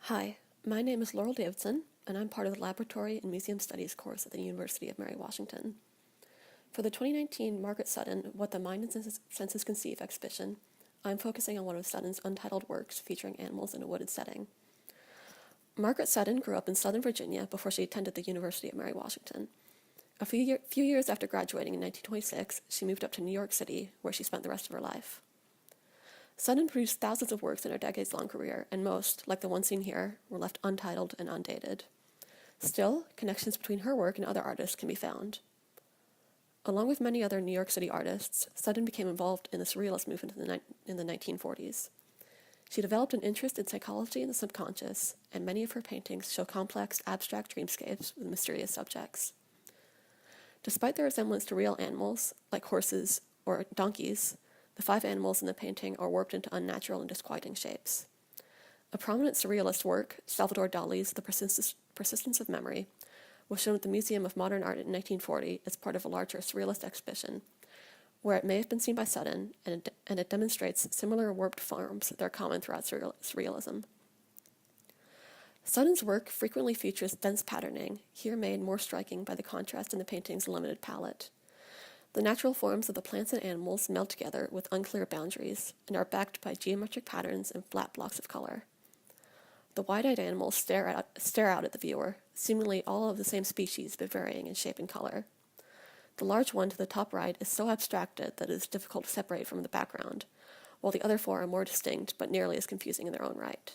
Hi, my name is Laurel Davidson, and I'm part of the Laboratory and Museum Studies course at the University of Mary Washington. For the 2019 Margaret Sutton What the Mind and Senses Conceive exhibition, I'm focusing on one of Sutton's untitled works featuring animals in a wooded setting. Margaret Sutton grew up in Southern Virginia before she attended the University of Mary Washington. A few years after graduating in 1926, she moved up to New York City, where she spent the rest of her life. Sutton produced thousands of works in her decades-long career, and most, like the one seen here, were left untitled and undated. Still, connections between her work and other artists can be found. Along with many other New York City artists, Sutton became involved in the Surrealist movement in the 1940s. She developed an interest in psychology and the subconscious, and many of her paintings show complex, abstract dreamscapes with mysterious subjects. Despite their resemblance to real animals, like horses or donkeys, the 5 animals in the painting are warped into unnatural and disquieting shapes. A prominent surrealist work, Salvador Dali's The Persistence of Memory, was shown at the Museum of Modern Art in 1940 as part of a larger surrealist exhibition, where it may have been seen by Sutton, and it demonstrates similar warped forms that are common throughout surrealism. Sutton's work frequently features dense patterning, here made more striking by the contrast in the painting's limited palette. The natural forms of the plants and animals meld together with unclear boundaries and are backed by geometric patterns and flat blocks of color. The wide-eyed animals stare out at the viewer, seemingly all of the same species but varying in shape and color. The large one to the top right is so abstracted that it is difficult to separate from the background, while the other 4 are more distinct but nearly as confusing in their own right.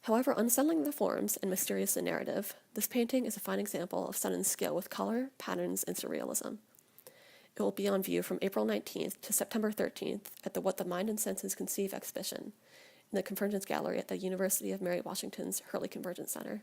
However unsettling the forms and mysterious the narrative, this painting is a fine example of Sutton's skill with color, patterns, and surrealism. It will be on view from April 19th to September 13th at the What the Mind and Senses Conceive exhibition in the Convergence Gallery at the University of Mary Washington's Hurley Convergence Center.